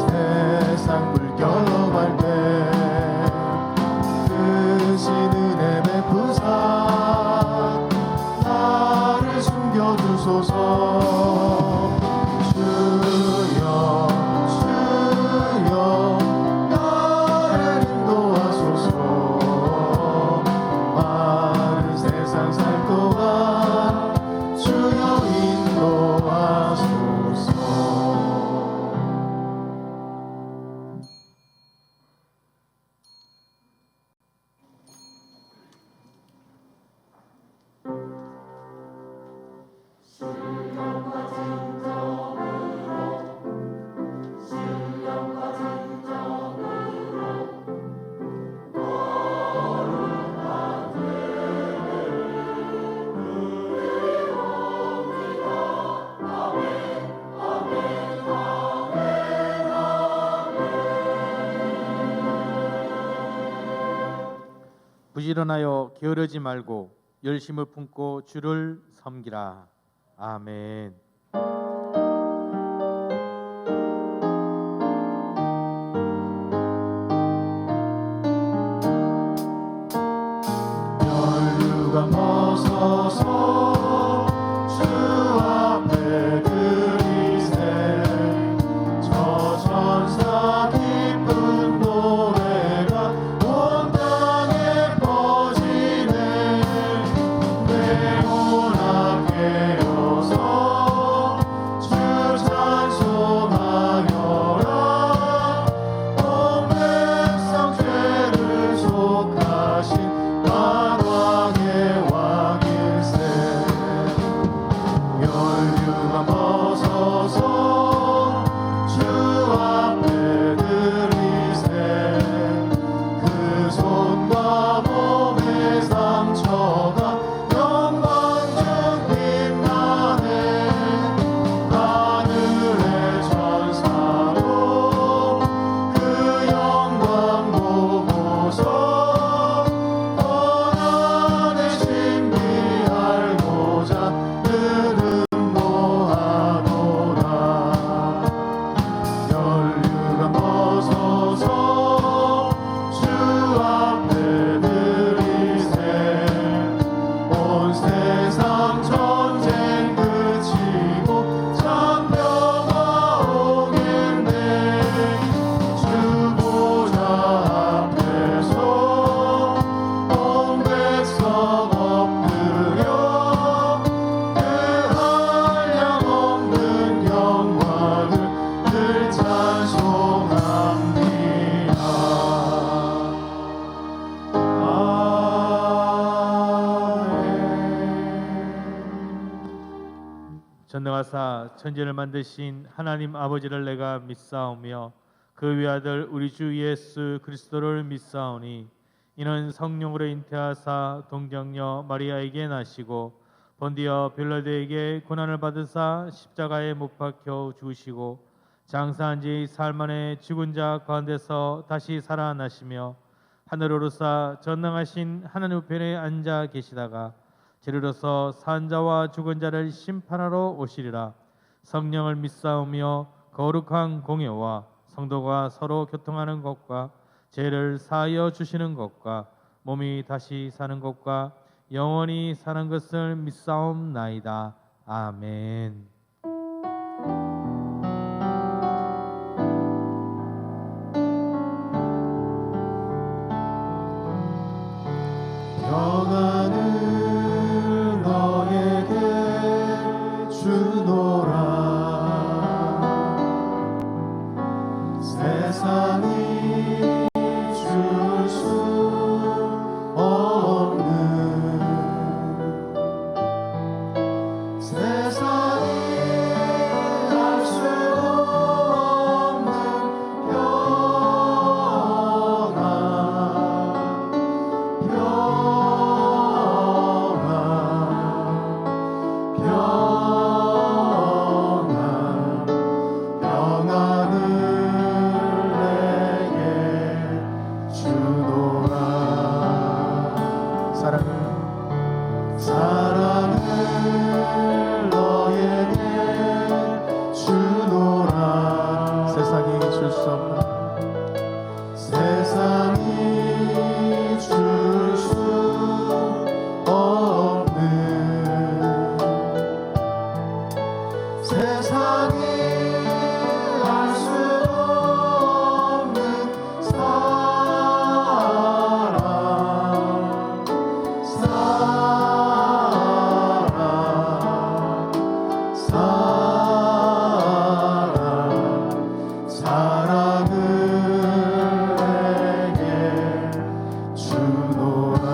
세상 물결로갈 때 크신 은혜 베푸사 나를 숨겨주소서. 주여 주여 나를 인도하소서. 마른 세상 살 동안 주여 인도하소서. 부지런하여 게으르지 말고 열심을 품고 주를 섬기라. 아멘. 혈류가 벗어서 주 앞에 드리세. 저 천사 기쁜 노래가 온 땅에 퍼지네. 내 온 앞에 어서 주 찬송하여라. 온 백성 죄를 속하신 만왕의 왕일세. 혈류가 벗어서 주 앞에 드리세. 그 손과 몸의 상처가 영광 중 빛나네. 하늘의 천사도 그 영광 보고서 고난의 신비 알고자 그는 노하도다. 혈류가 벗어서 주 앞에 드리세. 온 세상 전쟁 그치고 참평화 오겠네. 주 보좌 앞에서 온 백성 엎드려 그 한량없는 영광을 늘 찬송합니다. 아멘. 전능하사 천지를 만드신 하나님 아버지를 내가 믿사오며 그 외아들 우리 주 예수 그리스도를 믿사오니 이는 성령으로 잉태하사 동정녀 마리아에게 나시고 본디어 빌라도에게 고난을 받으사 십자가에 못 박혀 죽으시고 장사한 지 사흘 만에 죽은 자 가운데서 다시 살아나시며 하늘로 오르사 전능하신 하나님 우편에 앉아 계시다가 저리로서 산 자와 죽은 자를 심판하러 오시리라. 성령을 믿사오며 거룩한 공예와 성도가 서로 교통하는 것과 죄를 사하여 주시는 것과 몸이 다시 사는 것과 영원히 사는 것을 믿사옵나이다. 아멘. 평안을 너에게 주노라. 세상이 줄 수 없는 세상이 줄 수 없는 세상이 줄 수 없는 세상이 알 수 없는 사랑 사랑을 내게 주노라.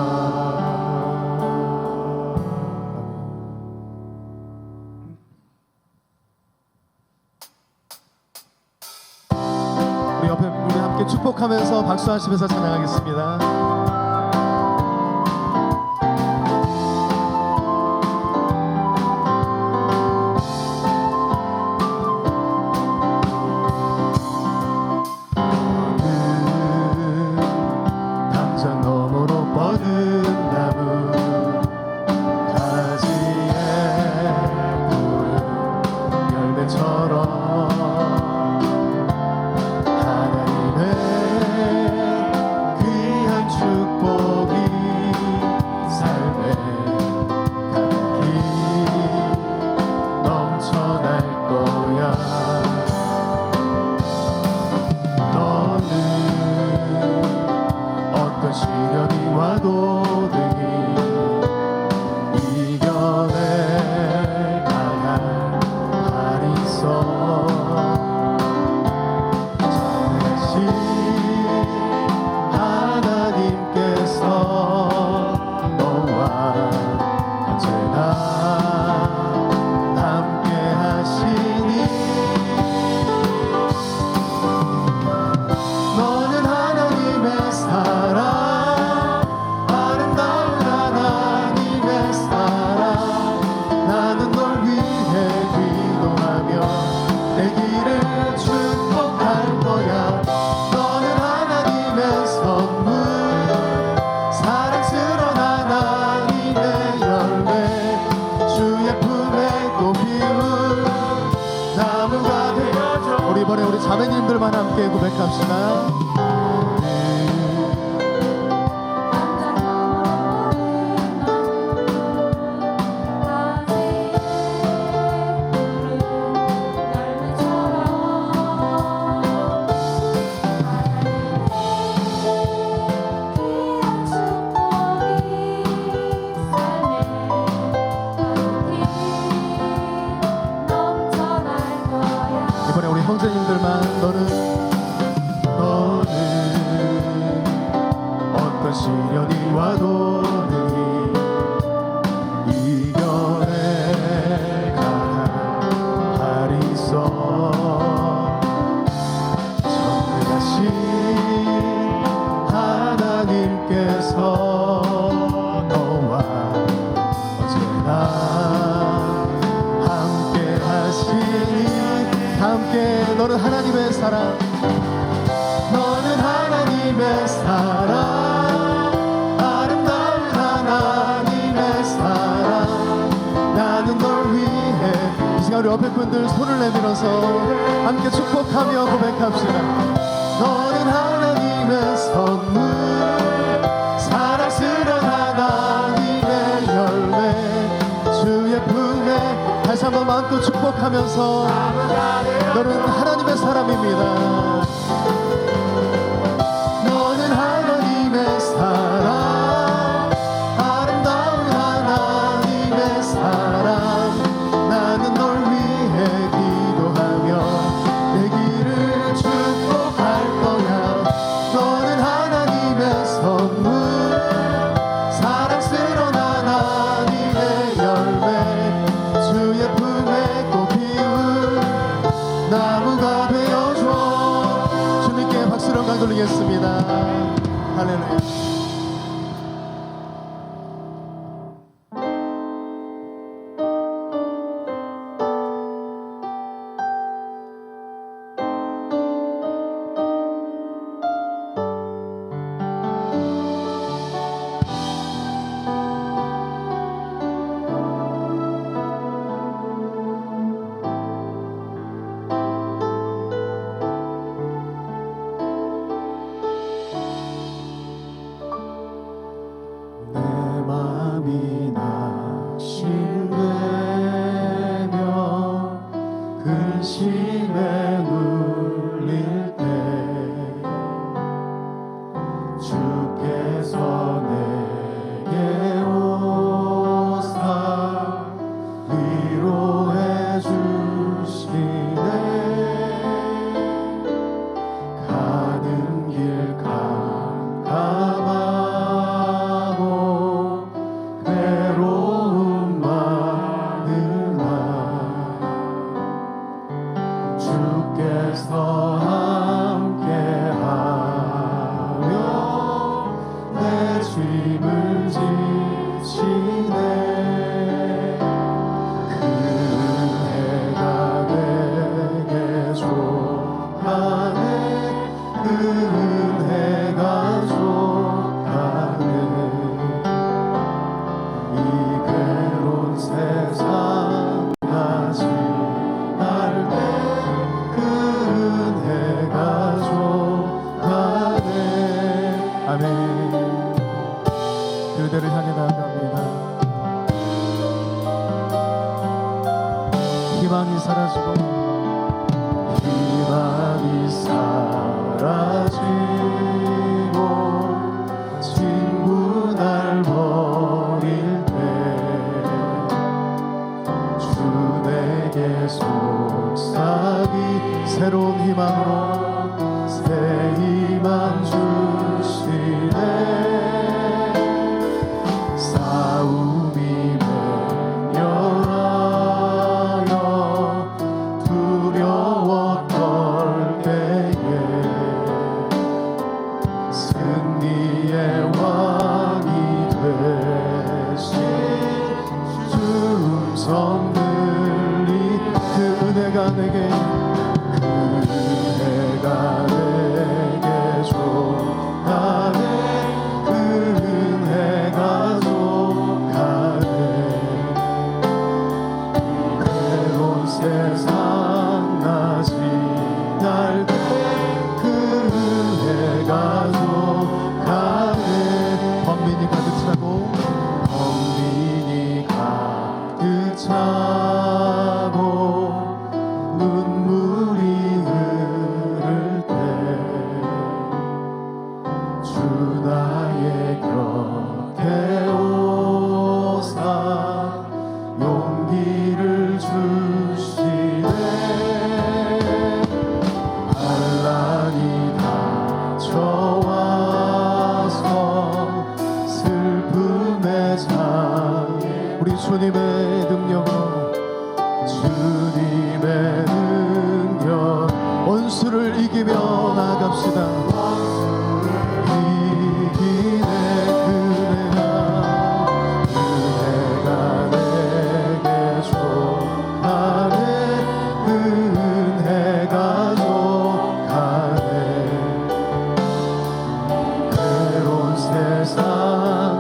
우리 옆에 우리 함께 축복하면서 박수하시면서 찬양하겠습니다. 당장 너머로 뻗은 나무 가지에 푸른 열매처럼 하나님의 귀한 축복이 삶에 가득히 넘쳐날 거야. 너는 어떤 시련이 와도 능히 이겨낼 강한 팔이 있어. 전능하신 하나님께서 너와 언제나 함께 하시니 너는 하나님의 사랑, 아름다운 하나님의 사랑. 나는 널 위해 기도하며 내 길을 축복할 거야. 너는 하나님의 선물, 사랑스러운 하나님의 열매, 주의 품에 또 피운 나무가 되어줘. 우리 이번에 우리 자매님들만 함께 고백합시다. 이번에 우리 형제님들만 너는 어떤 시련이 와도 능히 이겨낼 강한 팔이 있어. 전능하신 하나님께서 너와 언제나 함께 하시니. 함께 너는 하나님의 사랑, 너는 하나님의 사랑, 아름다운 하나님의 사랑. 나는 널 위해. 이 시간 우리 옆에 분들 손을 내밀어서 함께 축복하며 고백합시다. 너는 하나님의 선물, 사랑스러운 하나님의 열매, 주의 품에. 다시 한번 마음껏 축복하면서 너는 하나님의 사람입니다. 너는 하나님의 사랑, 아름다운 하나님의 사랑. 나는 널 위해 기도하며 내 길을 축복할 거야. 너는 하나님의 선물, 사랑스러운 하나님의 열매, 주의 품에 또 피운 나무가 되어줘. 주님께 박수를 강 돌리겠습니다. 할렐루야. 눌릴 때 주께서 내게 오사 위로해 주시네. 가는 길 캄캄하고 괴로움 많으나 주께서 함께하며 내 짐을 지시네. 그 은혜가 내게 족하네. 그 은혜가 족하네. 이 괴로운 세상 다시 날때 그 은혜가 족하네. 아멘. 그대를 향해 나아갑니다. 희망이 사라지고 친구 날 버릴 때 주 내게 속삭이 새로운 희망으로 새 희망 주시네. 싸움이 맹렬하여 두려워 떨 때에 승리의 왕이 되신 주 음성 들리. 그 은혜가 내게 족하네. 그 은혜가 족하네. 괴로운 세상 나 지날 때 그 은혜가 족하네. 범민이 가득 차고 눈물이 흐를 때 주 나의 곁에 오사 용기를 주시네. 환난이 닥쳐와서 슬픔의 장애 우리 주님의 능력으로 주님의 능력 원수를 이기며 나갑시다. 이기네. 그네가 내게 족하네. 그 은혜가 족하네. 괴로운 세상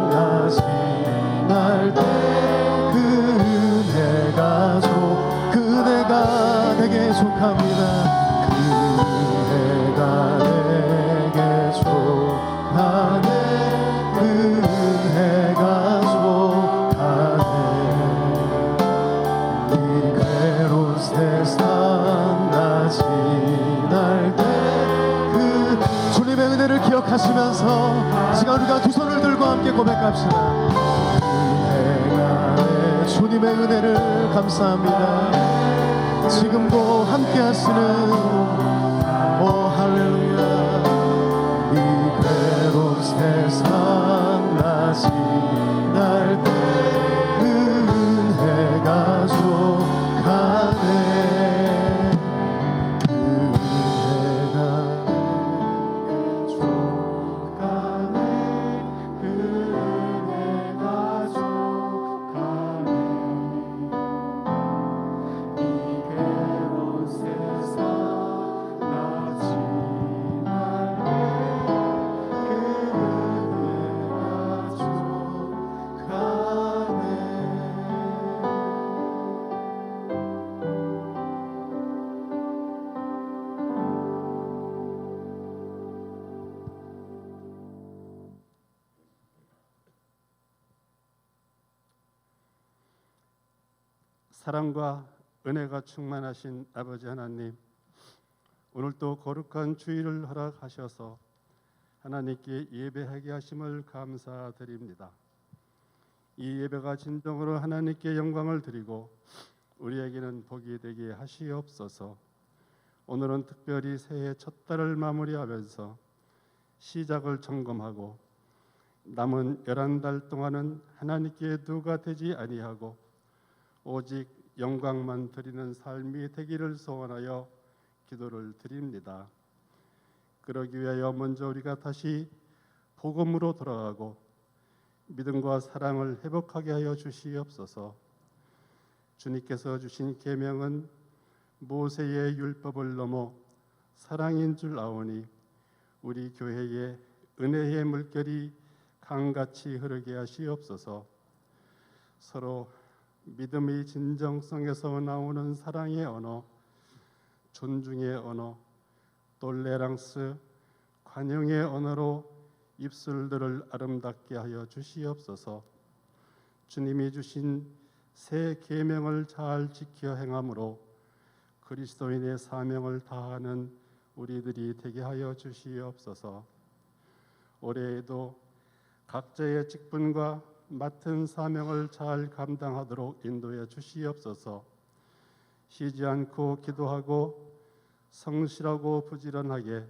나 지날 때 그 은혜가 그대가 내게 족합니다. 그대가 내게 족하네. 그 은혜가 족하네. 이 괴로운 세상 나 지날 때 그 주님의 은혜를 기억하시면서 시간 우리가 두 손을 들고 함께 고백합시다. 주님의 은혜를 감사합니다. 지금도 함께 하시는 오 할렐루야. 이 괴로운 세상 나 지날 때 그 은혜가 족하네. 그 은혜가 족하네. 그 은혜가 족하네. 이 괴로운 세상 나 지날 때 그 은혜가 족하네. 사랑과 은혜가 충만하신 아버지 하나님, 오늘도 거룩한 주일을 허락하셔서 하나님께 예배하게 하심을 감사드립니다. 이 예배가 진정으로 하나님께 영광을 드리고 우리에게는 복이 되게 하시옵소서. 오늘은 특별히 새해 첫 달을 마무리하면서 시작을 점검하고 남은 11달 동안은 하나님께 누가 되지 아니하고 오직 영광만 드리는 삶이 되기를 소원하여 기도를 드립니다. 그러기 위하여 먼저 우리가 다시 복음으로 돌아가고 믿음과 사랑을 회복하게 하여 주시옵소서. 주님께서 주신 계명은 모세의 율법을 넘어 사랑인 줄 아오니 우리 교회에 은혜의 물결이 강같이 흐르게 하시옵소서. 서로 믿음의 진정성에서 나오는 사랑의 언어, 존중의 언어, 톨레랑스, 관용의 언어로 입술들을 아름답게 하여 주시옵소서. 주님이 주신 새 계명을 잘 지켜 행함으로 그리스도인의 사명을 다하는 우리들이 되게 하여 주시옵소서. 올해에도 각자의 직분과 맡은 사명을 잘 감당하도록 인도해 주시옵소서. 쉬지 않고 기도하고 성실하고 부지런하게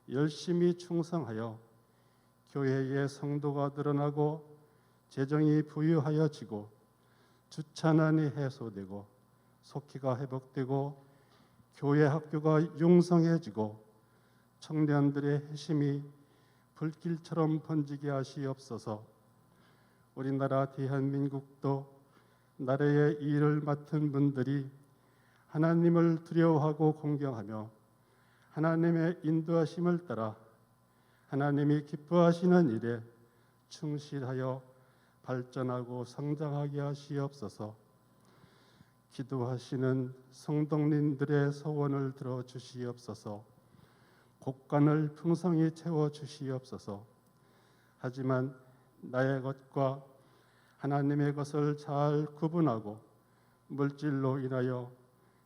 열심히 충성하여 교회의 성도가 늘어나고 재정이 부유하여지고 주차난이 해소되고 속기가 회복되고 교회 학교가 융성해지고 청년들의 회심이 불길처럼 번지게 하시옵소서. 우리나라 대한민국도 나라의 일을 맡은 분들이 하나님을 두려워하고 공경하며 하나님의 인도하심을 따라 하나님이 기뻐하시는 일에 충실하여 발전하고 성장하게 하시옵소서. 기도하시는 성도님들의 소원을 들어 주시옵소서. 곳간을 풍성히 채워 주시옵소서. 하지만 나의 것과 하나님의 것을 잘 구분하고 물질로 인하여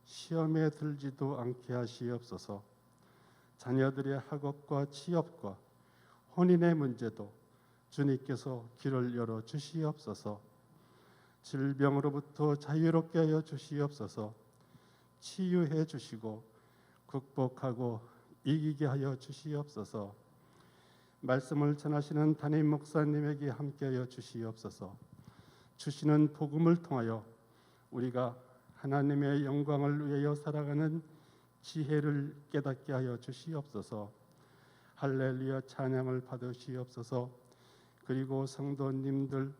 시험에 들지도 않게 하시옵소서. 자녀들의 학업과 취업과 혼인의 문제도 주님께서 길을 열어 주시옵소서. 질병으로부터 자유롭게 하여 주시옵소서. 치유해 주시고 극복하고 이기게 하여 주시옵소서. 말씀을 전하시는 담임 목사님에게 함께하여 주시옵소서. 주시는 복음을 통하여 우리가 하나님의 영광을 위하여 살아가는 지혜를 깨닫게 하여 주시옵소서. 할렐루야 찬양을 받으시옵소서. 그리고 성도님들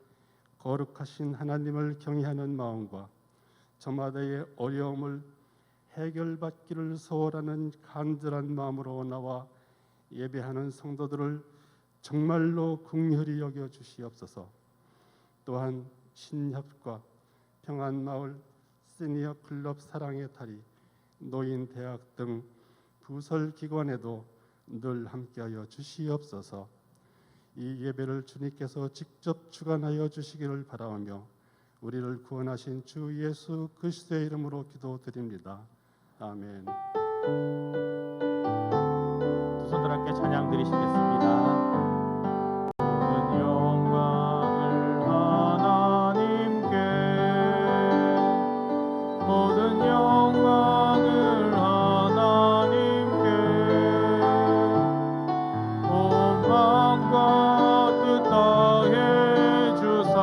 거룩하신 하나님을 경외하는 마음과 저마다의 어려움을 해결받기를 소원하는 간절한 마음으로 나와 예배하는 성도들을 정말로 긍휼히 여겨 주시옵소서. 또한 신협과 평안마을, 시니어 클럽 사랑의 다리, 노인대학 등 부설기관에도 늘 함께하여 주시옵소서. 이 예배를 주님께서 직접 주관하여 주시기를 바라오며 우리를 구원하신 주 예수 그리스도의 이름으로 기도드립니다. 아멘. 두 손들 함께 찬양 드리시겠습니다. 모든 영광을 하나님께, 모든 영광을 하나님께, 온 마음과 뜻 다해 주사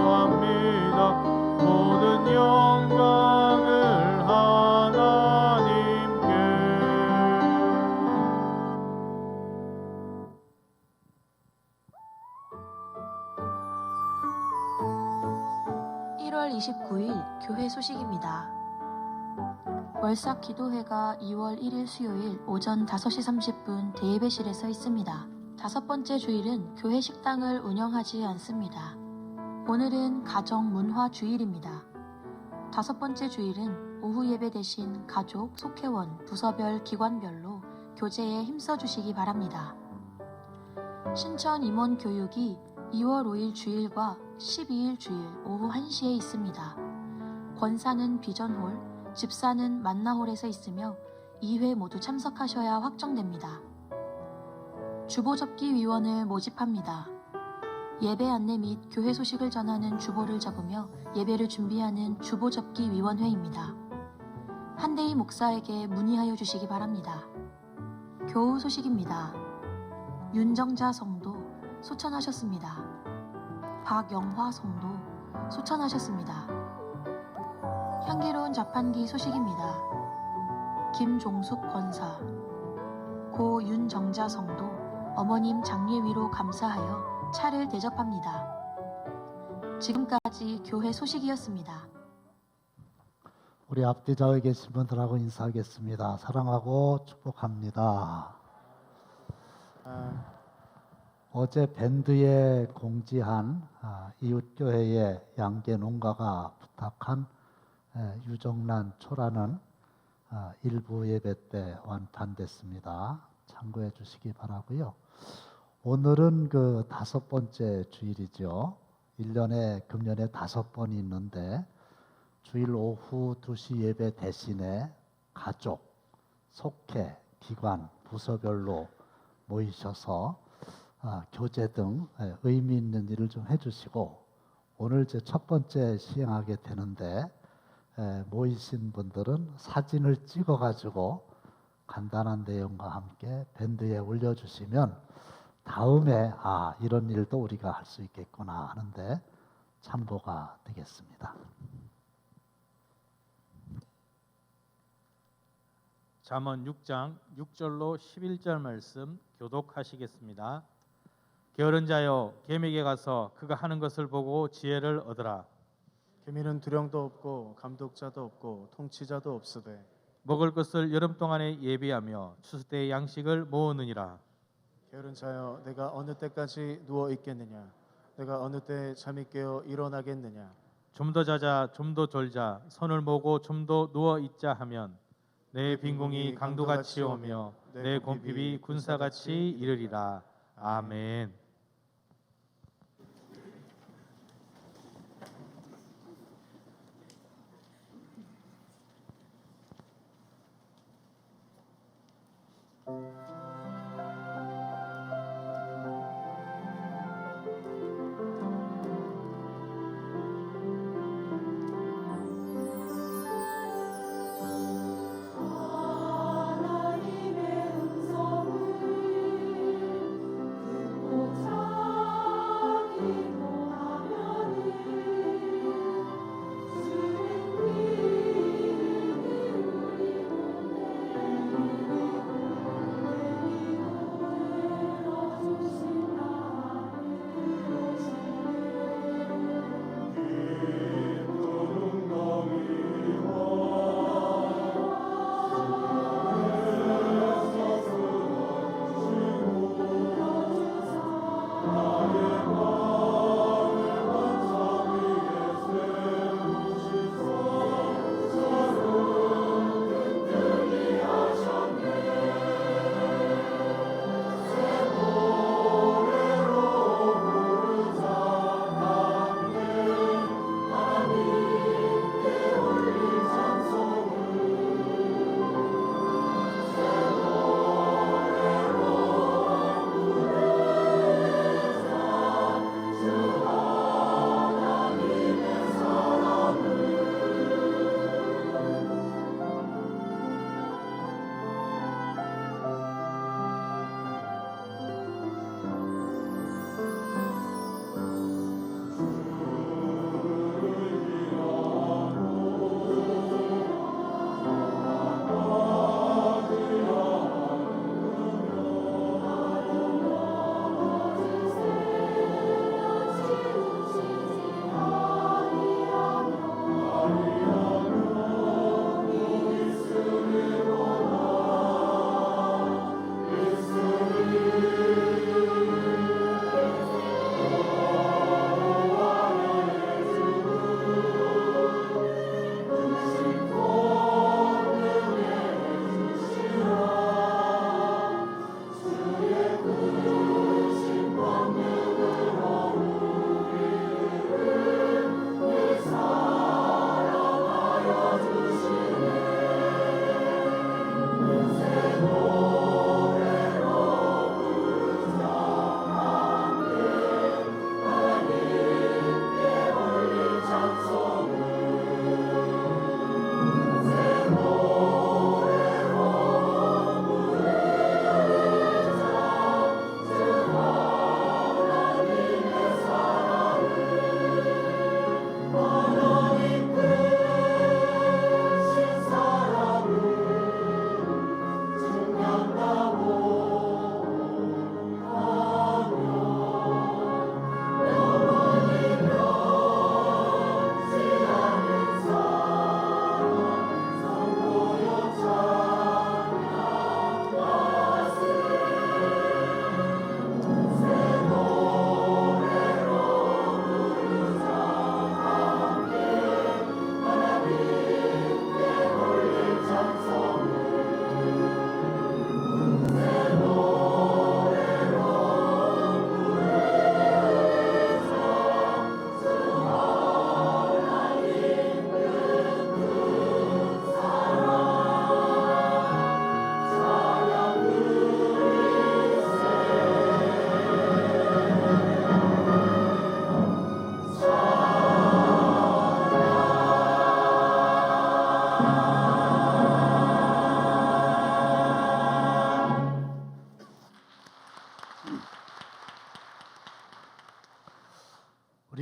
구합니다. 모든 영광을 하나님께. 1월 29일 교회 소식입니다. 월삭 기도회가 2월 1일 수요일 오전 5시 30분 대예배실에서 있습니다. 5번째 주일은 교회 식당을 운영하지 않습니다. 오늘은 가정 문화 주일입니다. 5번째 주일은 오후 예배 대신 가족, 속회원, 부서별, 기관별로 교제에 힘써 주시기 바랍니다. 신천 임원 교육이 2월 5일 주일과 12일 주일 오후 1시에 있습니다. 권사는 비전홀, 집사는 만나홀에서 있으며 2회 모두 참석하셔야 확정됩니다. 주보접기 위원을 모집합니다. 예배 안내 및 교회 소식을 전하는 주보를 적으며 예배를 준비하는 주보접기 위원회입니다. 한대희 목사에게 문의하여 주시기 바랍니다. 교우 소식입니다. 윤정자 성도 소천하셨습니다. 박영화 성도 소천하셨습니다. 향기로운 자판기 소식입니다. 김종숙 권사, 고 윤정자 성도 어머님 장례 위로 감사하여 차를 대접합니다. 지금까지 교회 소식이었습니다. 우리 앞뒤 좌우에 계신 분들하고 인사하겠습니다. 사랑하고 축복합니다. 어제 밴드에 공지한 이웃교회의 양계 농가가 부탁한 유정란 초라는 일부 예배 때 완판됐습니다. 참고해 주시기 바라고요. 오늘은 그 5번째 주일이죠. 1년에 금년에 5번이 있는데 주일 오후 2시 예배 대신에 가족, 속회, 기관, 부서별로 모이셔서 교제 등 의미 있는 일을 좀 해주시고, 오늘 제 첫 번째 시행하게 되는데 모이신 분들은 사진을 찍어가지고 간단한 내용과 함께 밴드에 올려주시면 다음에 이런 일도 우리가 할 수 있겠구나 하는데 참고가 되겠습니다. 잠언 6장 6절로 11절 말씀 교독하시겠습니다. 게으른 자여 계명에 가서 그가 하는 것을 보고 지혜를 얻으라. 계미는 두령도 없고 감독자도 없고 통치자도 없으되 먹을 것을 여름 동안에 예비하며 추수 때의 양식을 모으느니라. 게으른 자여 내가 어느 때까지 누워 있겠느냐, 내가 어느 때 잠이 깨어 일어나겠느냐. 좀 더 자자 좀 더 졸자 손을 모으고 좀 더 누워 있자 하면 내 빈궁이 강도같이 오며 내 곰핍이 군사같이 이르리라. 아멘. 하나님의 음성을 듣고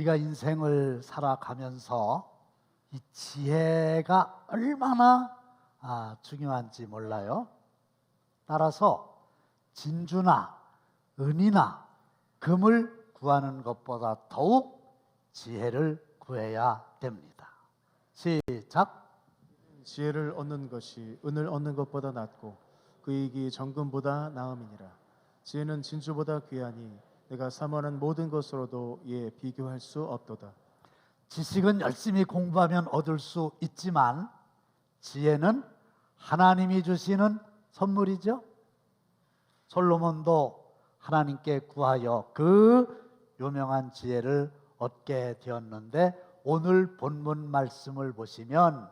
우리가 인생을 살아가면서 이 지혜가 얼마나 중요한지 몰라요. 따라서 진주나 은이나 금을 구하는 것보다 더욱 지혜를 구해야 됩니다. 시작. 지혜를 얻는 것이 은을 얻는 것보다 낫고 그 이익이 정금보다 나음이니라. 지혜는 진주보다 귀하니 내가 사모하는 모든 것으로도 이에 비교할 수 없도다. 지식은 열심히 공부하면 얻을 수 있지만 지혜는 하나님이 주시는 선물이죠. 솔로몬도 하나님께 구하여 그 유명한 지혜를 얻게 되었는데 오늘 본문 말씀을 보시면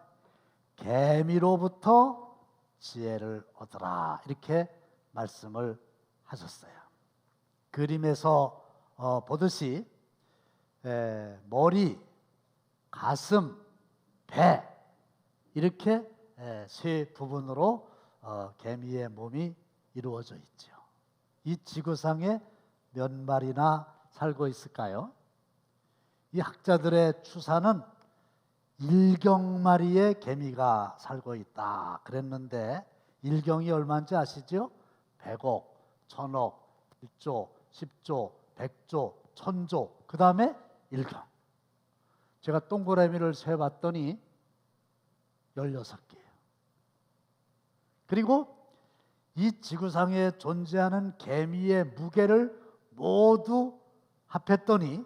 개미로부터 지혜를 얻으라 이렇게 말씀을 하셨어요. 그림에서 보듯이 머리, 가슴, 배 이렇게 세 부분으로 개미의 몸이 이루어져 있죠. 이 지구상에 몇 마리나 살고 있을까요? 이 학자들의 추산은 1경마리의 개미가 살고 있다 그랬는데 1경이 얼마인지 아시죠? 100억, 1000억, 1조, 10조, 100조, 1000조 그 다음에 1경. 제가 동그라미를 세봤더니 16개예요. 그리고 이 지구상에 존재하는 개미의 무게를 모두 합했더니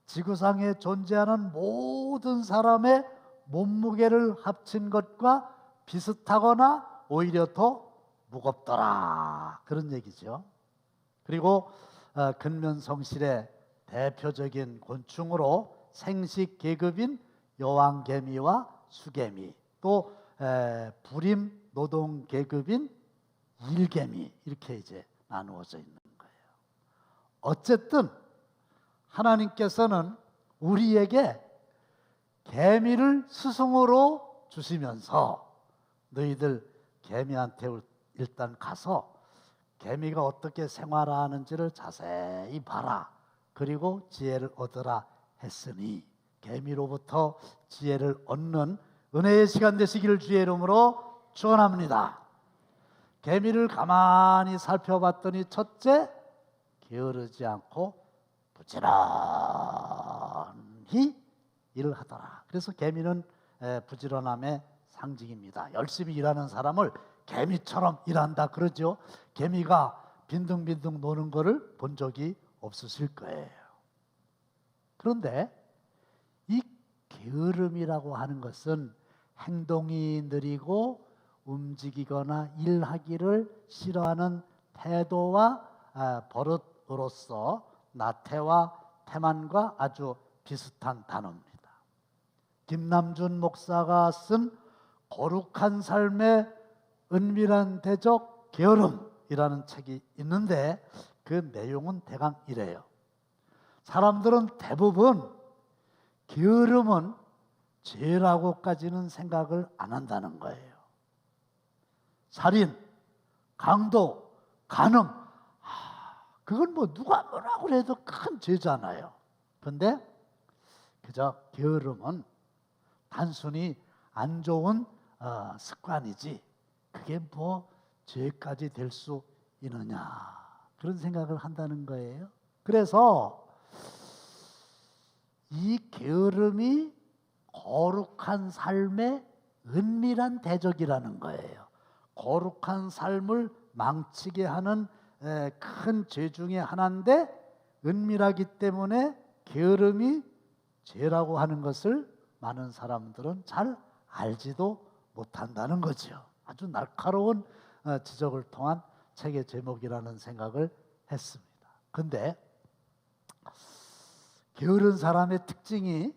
지구상에 존재하는 모든 사람의 몸무게를 합친 것과 비슷하거나 오히려 더 무겁더라 그런 얘기죠. 그리고 근면성실의 대표적인 곤충으로 생식 계급인 여왕개미와 수개미 또 부림 노동 계급인 일개미 이렇게 이제 나누어져 있는 거예요. 어쨌든 하나님께서는 우리에게 개미를 스승으로 주시면서 너희들 개미한테 일단 가서 개미가 어떻게 생활하는지를 자세히 봐라. 그리고 지혜를 얻으라 했으니 개미로부터 지혜를 얻는 은혜의 시간 되시기를 주의 이름으로 축원합니다. 개미를 가만히 살펴봤더니 첫째, 게으르지 않고 부지런히 일을 하더라. 그래서 개미는 부지런함의 상징입니다. 열심히 일하는 사람을 개미처럼 일한다 그러죠. 개미가 빈둥빈둥 노는 거를 본 적이 없으실 거예요. 그런데 이 게으름이라고 하는 것은 행동이 느리고 움직이거나 일하기를 싫어하는 태도와 버릇으로서 나태와 태만과 아주 비슷한 단어입니다. 김남준 목사가 쓴 거룩한 삶의 은밀한 대적 게으름이라는 책이 있는데 그 내용은 대강 이래요. 사람들은 대부분 게으름은 죄라고까지는 생각을 안 한다는 거예요. 살인, 강도, 간음 그건 뭐 누가 뭐라고 해도 큰 죄잖아요. 그런데 그저 게으름은 단순히 안 좋은 습관이지 그게 뭐 죄까지 될 수 있느냐 그런 생각을 한다는 거예요. 그래서 이 게으름이 거룩한 삶의 은밀한 대적이라는 거예요. 거룩한 삶을 망치게 하는 큰 죄 중에 하나인데 은밀하기 때문에 게으름이 죄라고 하는 것을 많은 사람들은 잘 알지도 못한다는 거죠. 아주 날카로운 지적을 통한 책의 제목이라는 생각을 했습니다. 그런데 게으른 사람의 특징이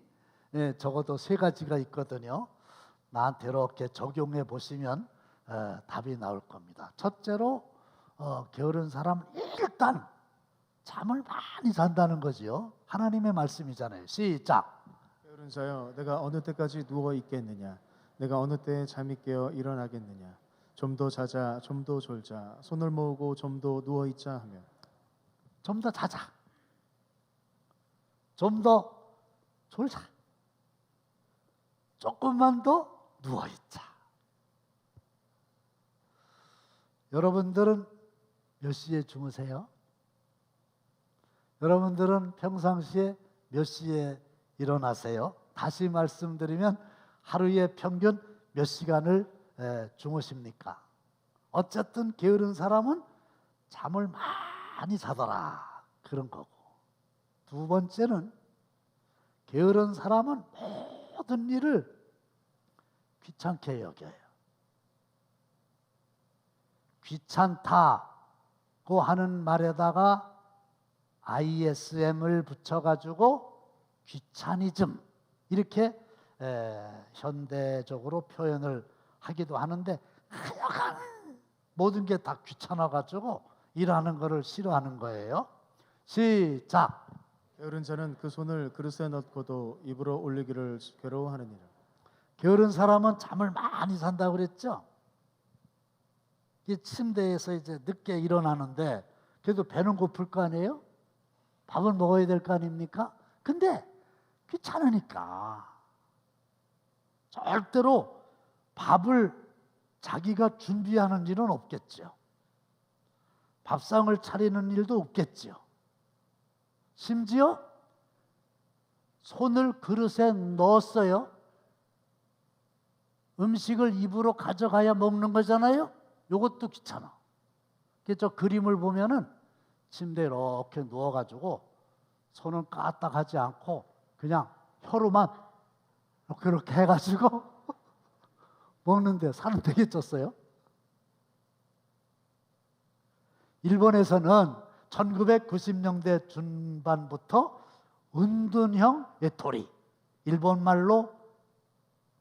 적어도 세 가지가 있거든요. 나한테 이렇게 적용해 보시면 답이 나올 겁니다. 첫째로 게으른 사람은 일단 잠을 많이 잔다는 거죠. 하나님의 말씀이잖아요. 시작. 게으른 자여 내가 어느 때까지 누워 있겠느냐. 내가 어느 때에 잠이 깨어 일어나겠느냐. 좀 더 자자 좀 더 졸자 손을 모으고 좀 더 누워 있자 하며 좀 더 자자. 좀 더 졸자. 조금만 더 누워있자. 여러분들은 몇 시에 주무세요? 여러분들은 평상시에 몇 시에 일어나세요? 다시 말씀드리면 하루에 평균 몇 시간을 주무십니까? 어쨌든 게으른 사람은 잠을 많이 자더라 그런 거고, 두 번째는 게으른 사람은 모든 일을 귀찮게 여겨요. 귀찮다고 하는 말에다가 ISM을 붙여가지고 귀차니즘 이렇게 현대적으로 표현을 하기도 하는데, 하여간 모든 게 다 귀찮아가지고 일하는 거를 싫어하는 거예요. 시작. 게으른 자는 그 손을 그릇에 넣고도 입으로 올리기를 괴로워하느니라. 게으른 사람은 잠을 많이 잔다고 그랬죠. 이 침대에서 이제 늦게 일어나는데 그래도 배는 고플 거 아니에요? 밥을 먹어야 될 거 아닙니까? 근데 귀찮으니까 절대로 밥을 자기가 준비하는 일은 없겠죠. 밥상을 차리는 일도 없겠죠. 심지어 손을 그릇에 넣었어요. 음식을 입으로 가져가야 먹는 거잖아요. 이것도 귀찮아. 그래서 저 그림을 보면은 침대에 이렇게 누워가지고 손은 까딱하지 않고 그냥 혀로만 그렇게 해가지고 먹는데 살은 되게 쪘어요. 일본에서는 1990년대 중반부터 은둔형 외톨이, 일본말로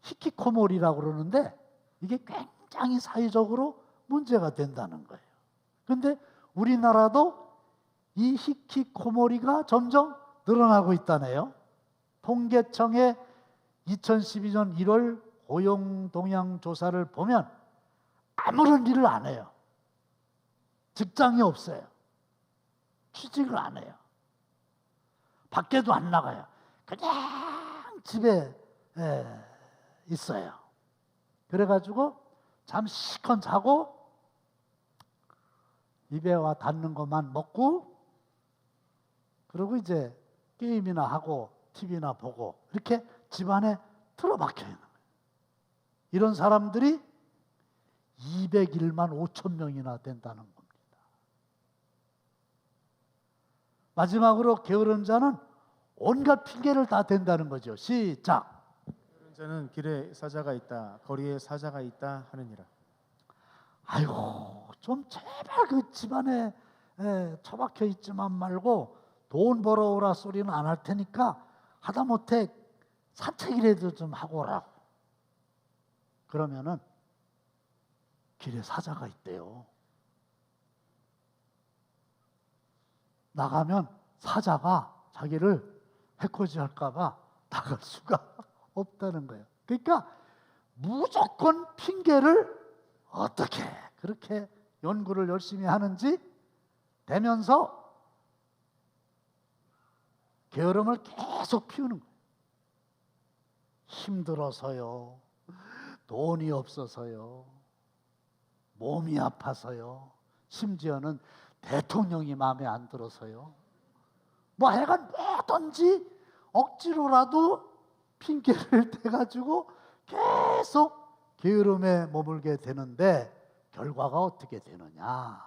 히키코모리라고 그러는데 이게 굉장히 사회적으로 문제가 된다는 거예요. 그런데 우리나라도 이 히키코모리가 점점 늘어나고 있다네요. 통계청의 2012년 1월 고용 동향 조사를 보면 아무런 일을 안 해요. 직장이 없어요. 취직을 안 해요. 밖에도 안 나가요. 그냥 집에 있어요. 그래가지고 잠시건 자고 입에 와 닿는 것만 먹고, 그리고 이제 게임이나 하고 TV나 보고 이렇게 집안에 틀어박혀 있는 거예요. 이런 사람들이 201만 5천 명이나 된다는 겁니다. 마지막으로 게으른 자는 온갖 핑계를 다 댄다는 거죠. 시작. 게으른 자는 길에 사자가 있다, 거리에 사자가 있다 하느니라. 아이고, 좀 제발 그 집안에 처박혀 있지만 말고 돈 벌어오라 소리는 안 할 테니까 하다못해 산책이라도 좀 하고 오라고. 그러면은 길에 사자가 있대요. 나가면 사자가 자기를 해코지 할까봐 나갈 수가 없다는 거예요. 그러니까 무조건 핑계를 어떻게 그렇게 연구를 열심히 하는지 되면서 게으름을 계속 피우는 거예요. 힘들어서요, 돈이 없어서요, 몸이 아파서요, 심지어는 대통령이 마음에 안 들어서요. 뭐 하여간 뭐든지 억지로라도 핑계를 대가지고 계속 게으름에 머물게 되는데 결과가 어떻게 되느냐.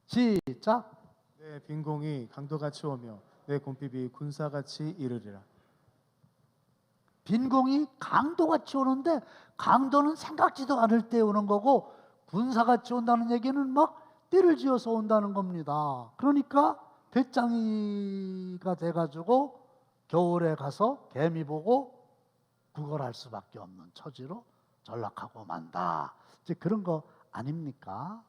시작. 내 빈공이 강도같이 오며 내 곰핍이 군사같이 이르리라. 빈공이 강도같이 오는데 강도는 생각지도 않을 때 오는 거고, 군사같이 온다는 얘기는 막 띠를 지어서 온다는 겁니다. 그러니까 배짱이가 돼가지고 겨울에 가서 개미 보고 구걸할 수밖에 없는 처지로 전락하고 만다. 이제 그런 거 아닙니까?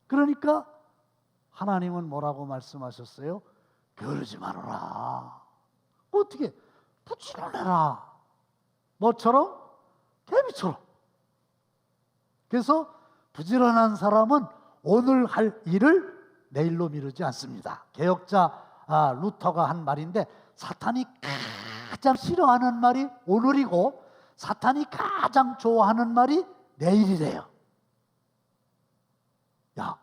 그러니까 하나님은 뭐라고 말씀하셨어요? 게으르지 말아라. 어떻게? 부지런해라. 뭐처럼? 개미처럼. 그래서 부지런한 사람은 오늘 할 일을 내일로 미루지 않습니다. 개혁자 루터가 한 말인데, 사탄이 가장 싫어하는 말이 오늘이고 사탄이 가장 좋아하는 말이 내일이래요. 야,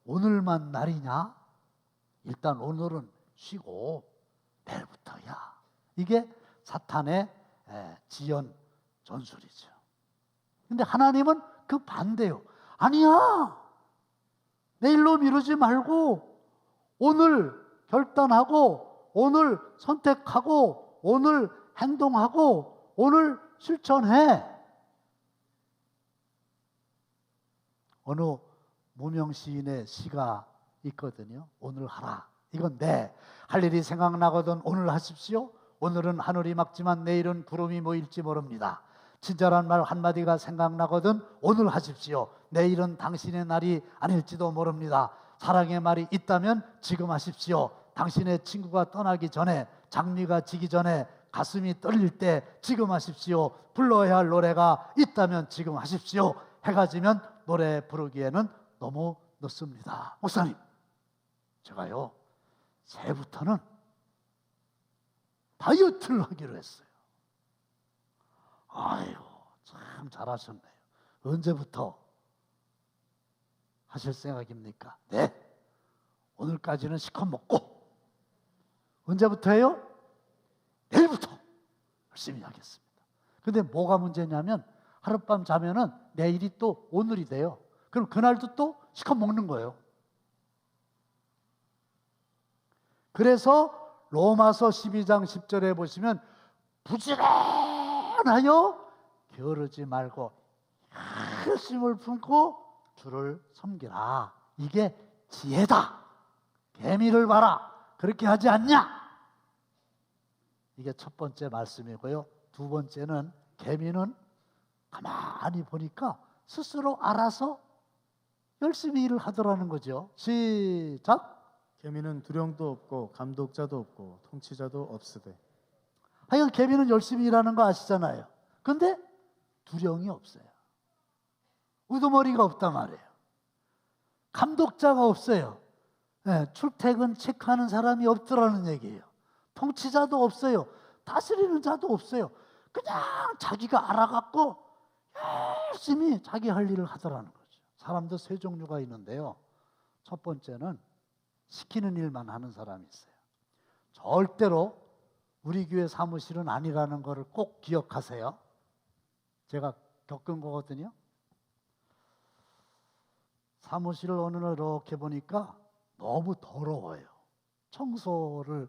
오늘만 날이냐? 일단 오늘은 쉬고 내일부터야. 이게 사탄의 지연 전술이죠. 근데 하나님은 그 반대요. 아니야, 내일로 미루지 말고 오늘 결단하고 오늘 선택하고 오늘 행동하고 오늘 실천해. 어느 무명 시인의 시가 있거든요. 오늘 하라. 이건 할 일이 생각나거든 오늘 하십시오. 오늘은 하늘이 맑지만 내일은 구름이 모일지 모릅니다. 친절한 말 한마디가 생각나거든 오늘 하십시오. 내일은 당신의 날이 아닐지도 모릅니다. 사랑의 말이 있다면 지금 하십시오. 당신의 친구가 떠나기 전에, 장미가 지기 전에, 가슴이 떨릴 때 지금 하십시오. 불러야 할 노래가 있다면 지금 하십시오. 해가 지면 노래 부르기에는 너무 늦습니다. 목사님, 제가요 새해부터는 다이어트를 하기로 했어요. 아이고, 참 잘하셨네요. 언제부터 하실 생각입니까? 네, 오늘까지는 시컷 먹고. 언제부터 해요? 내일부터 열심히 하겠습니다. 근데 뭐가 문제냐면 하룻밤 자면은 내일이 또 오늘이 돼요. 그럼 그날도 또 시컷 먹는 거예요. 그래서 로마서 12장 10절에 보시면 부지런하여 게으르지 말고 열심을 품고 주를 섬기라. 이게 지혜다. 계미를 봐라. 그렇게 하지 않냐? 이게 첫 번째 말씀이고요. 두 번째는 계미는 가만히 보니까 스스로 알아서 열심히 일을 하더라는 거죠. 시작. 계미는 두령도 없고 감독자도 없고 통치자도 없으되. 하여간 계미는 열심히 일하는 거 아시잖아요. 근데 두령이 없어요. 우두머리가 없단 말이에요. 감독자가 없어요. 네, 출퇴근 체크하는 사람이 없더라는 얘기예요. 통치자도 없어요. 다스리는 자도 없어요. 그냥 자기가 알아갖고 열심히 자기 할 일을 하더라는 거죠. 사람도 세 종류가 있는데요. 첫 번째는 시키는 일만 하는 사람이 있어요. 절대로 우리 교회 사무실은 아니라는 것을 꼭 기억하세요. 제가 겪은 거거든요. 사무실을 어느 날 이렇게 보니까 너무 더러워요. 청소를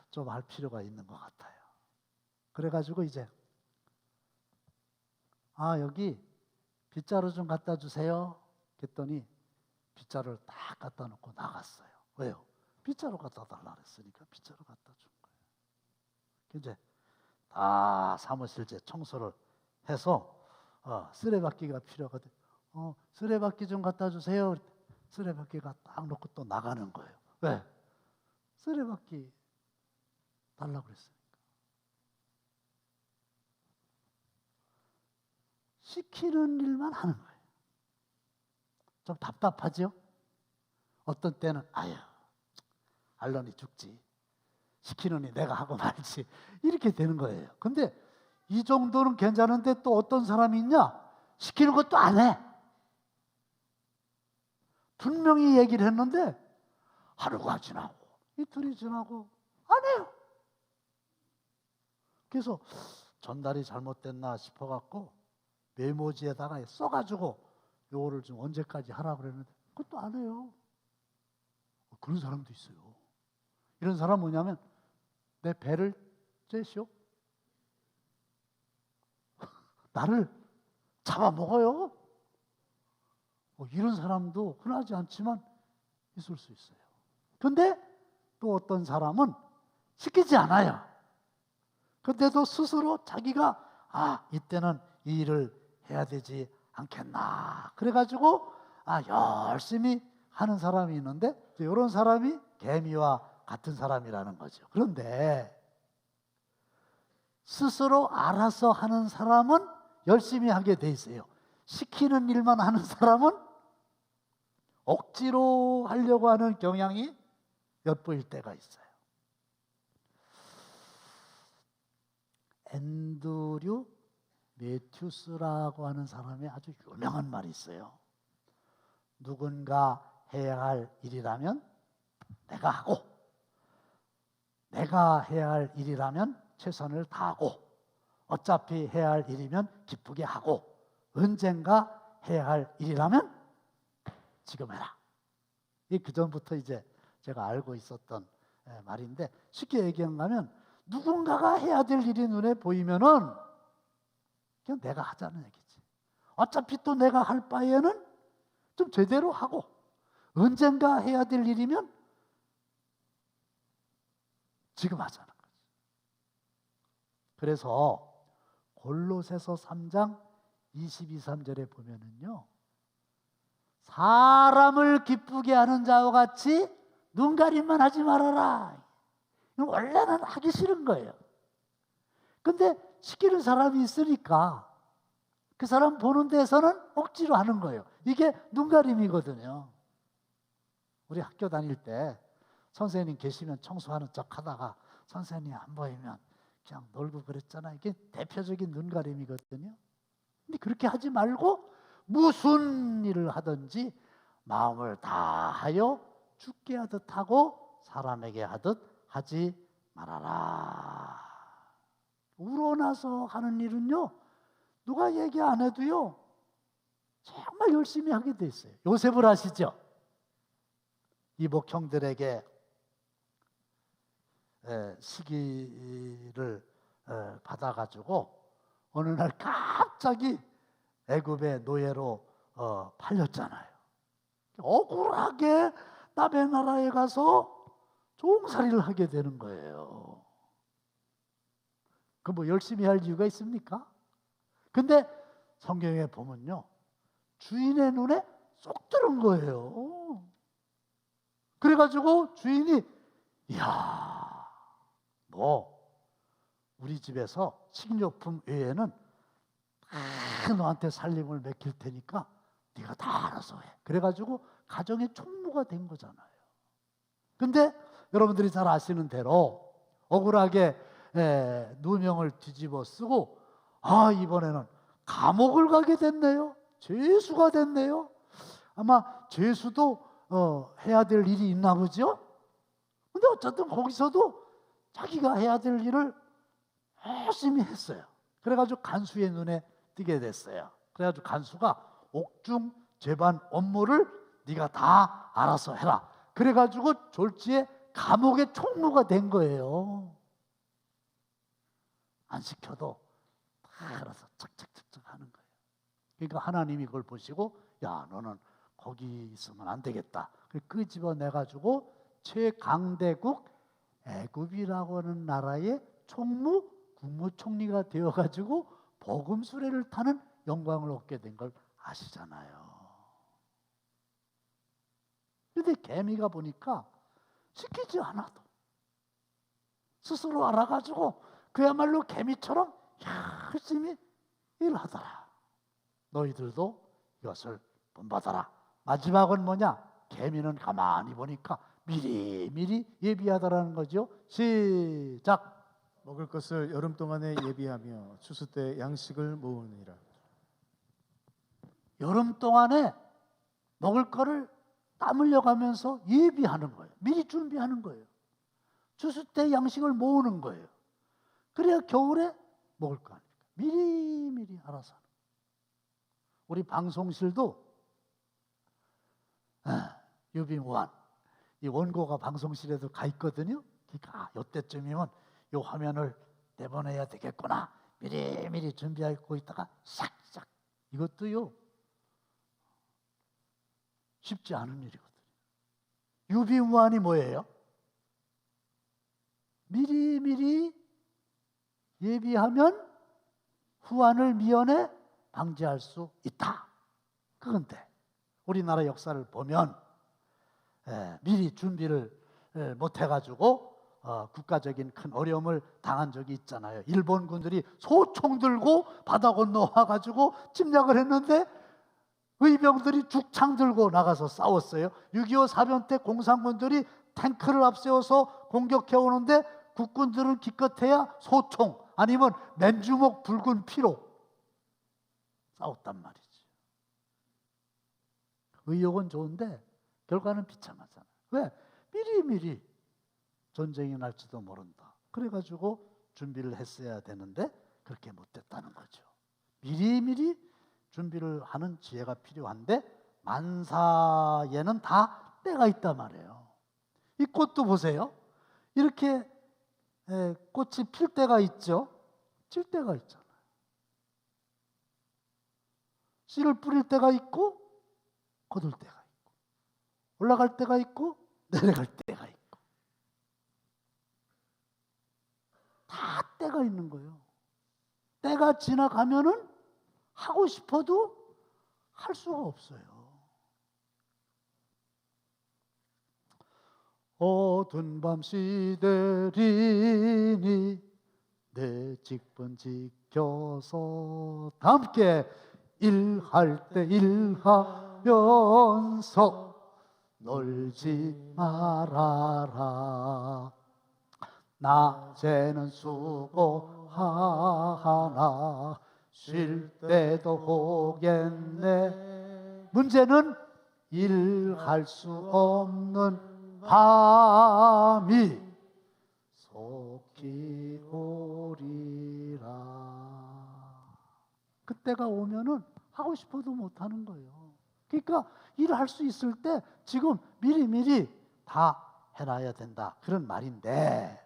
좀 할 필요가 있는 것 같아요. 그래가지고 이제 여기 빗자루 좀 갖다 주세요. 그랬더니 빗자루를 딱 갖다 놓고 나갔어요. 왜요? 빗자루 갖다 달라 그랬으니까 빗자루 갖다 준 거예요. 이제 다 사무실제 청소를 해서 쓰레받기가 필요하거든. 쓰레받기 좀 갖다 주세요. 쓰레받기가 딱 놓고 또 나가는 거예요. 왜? 쓰레받기 달라고 그랬으니까. 시키는 일만 하는 거예요. 좀 답답하죠? 어떤 때는 알러니 죽지. 시키느니 내가 하고 말지. 이렇게 되는 거예요. 근데 이 정도는 괜찮은데 또 어떤 사람이 있냐? 시키는 것도 안 해. 분명히 얘기를 했는데 하루가 지나고 이틀이 지나고 안 해요. 그래서 전달이 잘못됐나 싶어갖고 메모지에다가 써가지고 요거를 좀 언제까지 하라고 그랬는데 그것도 안 해요. 그런 사람도 있어요. 이런 사람 뭐냐면 내 배를 쬐시오. 나를 잡아먹어요. 이런 사람도 흔하지 않지만 있을 수 있어요. 근데 또 어떤 사람은 시키지 않아요. 근데도 스스로 자기가 이때는 이 일을 해야 되지 않겠나. 그래가지고 열심히 하는 사람이 있는데 이런 사람이 개미와 같은 사람이라는 거죠. 그런데 스스로 알아서 하는 사람은 열심히 하게 돼 있어요. 시키는 일만 하는 사람은 억지로 하려고 하는 경향이 엿보일 때가 있어요. 앤드류 매튜스라고 하는 사람의 아주 유명한 말이 있어요. 누군가 해야 할 일이라면 내가 하고, 내가 해야 할 일이라면 최선을 다하고, 어차피 해야 할 일이면 기쁘게 하고, 언젠가 해야 할 일이라면 지금 해라. 이 그전부터 이제 제가 알고 있었던 말인데, 쉽게 얘기하면 누군가가 해야 될 일이 눈에 보이면은 그냥 내가 하자는 얘기지. 어차피 또 내가 할 바에는 좀 제대로 하고, 언젠가 해야 될 일이면 지금 하자는 거지. 그래서 골로새서 3장 22, 3절에 보면은요, 사람을 기쁘게 하는 자와 같이 눈가림만 하지 말아라. 원래는 하기 싫은 거예요. 근데 시키는 사람이 있으니까 그 사람 보는 데서는 억지로 하는 거예요. 이게 눈가림이거든요. 우리 학교 다닐 때 선생님 계시면 청소하는 척 하다가 선생님 안 보이면 그냥 놀고 그랬잖아요. 이게 대표적인 눈가림이거든요. 근데 그렇게 하지 말고 무슨 일을 하든지 마음을 다하여 주께 하듯 하고 사람에게 하듯 하지 말아라. 우러나서 하는 일은요, 누가 얘기 안 해도요, 정말 열심히 하게 돼 있어요. 요셉을 아시죠? 이복 형들에게 시기를 받아가지고 어느 날 갑자기 애굽의 노예로 팔렸잖아요. 억울하게 남의 나라에 가서 종살이를 하게 되는 거예요. 그 뭐 열심히 할 이유가 있습니까? 근데 성경에 보면요, 주인의 눈에 쏙 들은 거예요. 그래가지고 주인이, 이야, 너 우리 집에서 식료품 외에는 다 너한테 살림을 맡길 테니까 네가 다 알아서 해. 그래가지고 가정의 총무가 된 거잖아요. 근데 여러분들이 잘 아시는 대로 억울하게 누명을 뒤집어 쓰고, 이번에는 감옥을 가게 됐네요. 죄수가 됐네요. 아마 죄수도 해야 될 일이 있나 보죠. 근데 어쨌든 거기서도 자기가 해야 될 일을 열심히 했어요. 그래가지고 간수의 눈에 띄게 됐어요. 그래가지고 간수가 옥중 재반 업무를 네가 다 알아서 해라. 그래가지고 졸지에 감옥의 총무가 된 거예요. 안 시켜도 다 알아서 착착착착 하는 거예요. 그러니까 하나님이 그걸 보시고, 야, 너는 거기 있으면 안 되겠다. 끄집어내가지고 최강대국 애굽이라고 하는 나라의 총무, 국무총리가 되어가지고 복음 수레를 타는 영광을 얻게 된 걸 아시잖아요. 근데 개미가 보니까 시키지 않아도 스스로 알아가지고 그야말로 개미처럼 열심히 일하더라. 너희들도 이것을 본받아라. 마지막은 뭐냐? 개미는 가만히 보니까 미리 예비하더라는 거죠. 시작. 먹을 것을 여름 동안에 예비하며 추수 때 양식을 모으니라. 여름 동안에 먹을 거를 땀 흘려가면서 예비하는 거예요. 미리 준비하는 거예요. 추수 때 양식을 모으는 거예요. 그래야 겨울에 먹을 거 아닙니까? 미리 알아서. 우리 방송실도 유비무한 이 원고가 방송실에도 가 있거든요. 그러니까 이때쯤이면 이 화면을 내보내야 되겠구나. 미리 준비하고 있다가 싹싹. 이것도요, 쉽지 않은 일이거든요. 유비무한이 뭐예요? 미리 예비하면 후환을 미연에 방지할 수 있다. 그건데 우리나라 역사를 보면 미리 준비를 못 해가지고 국가적인 큰 어려움을 당한 적이 있잖아요. 일본 군들이 소총 들고 바다 건너와가지고 침략을 했는데 의병들이 죽창 들고 나가서 싸웠어요. 6.25 사변 때 공산군들이 탱크를 앞세워서 공격해 오는데 국군들은 기껏해야 소총 아니면 맨주먹 붉은 피로 싸웠단 말이지. 의욕은 좋은데 결과는 비참하잖아요. 왜? 미리미리 전쟁이 날지도 모른다. 그래가지고 준비를 했어야 되는데 그렇게 못했다는 거죠. 미리미리 준비를 하는 지혜가 필요한데 만사에는 다 때가 있단 말이에요. 이 꽃도 보세요. 이렇게 꽃이 필 때가 있죠. 질 때가 있잖아요. 씨를 뿌릴 때가 있고 거둘 때가 있고 올라갈 때가 있고 내려갈 때가 있고 다 때가 있는 거예요. 때가 지나가면은 하고 싶어도 할 수가 없어요. 어두운 밤 시대리니 내 직분 지켜서 다 함께 일할 때 일하면서 놀지 말아라. 낮에는 수고하나 쉴 때도 오겠네. 문제는 일할 수 없는 밤이 속히 오리라. 그때가 오면은 하고 싶어도 못하는 거예요. 그러니까 일할 수 있을 때 지금 미리미리 다 해놔야 된다, 그런 말인데,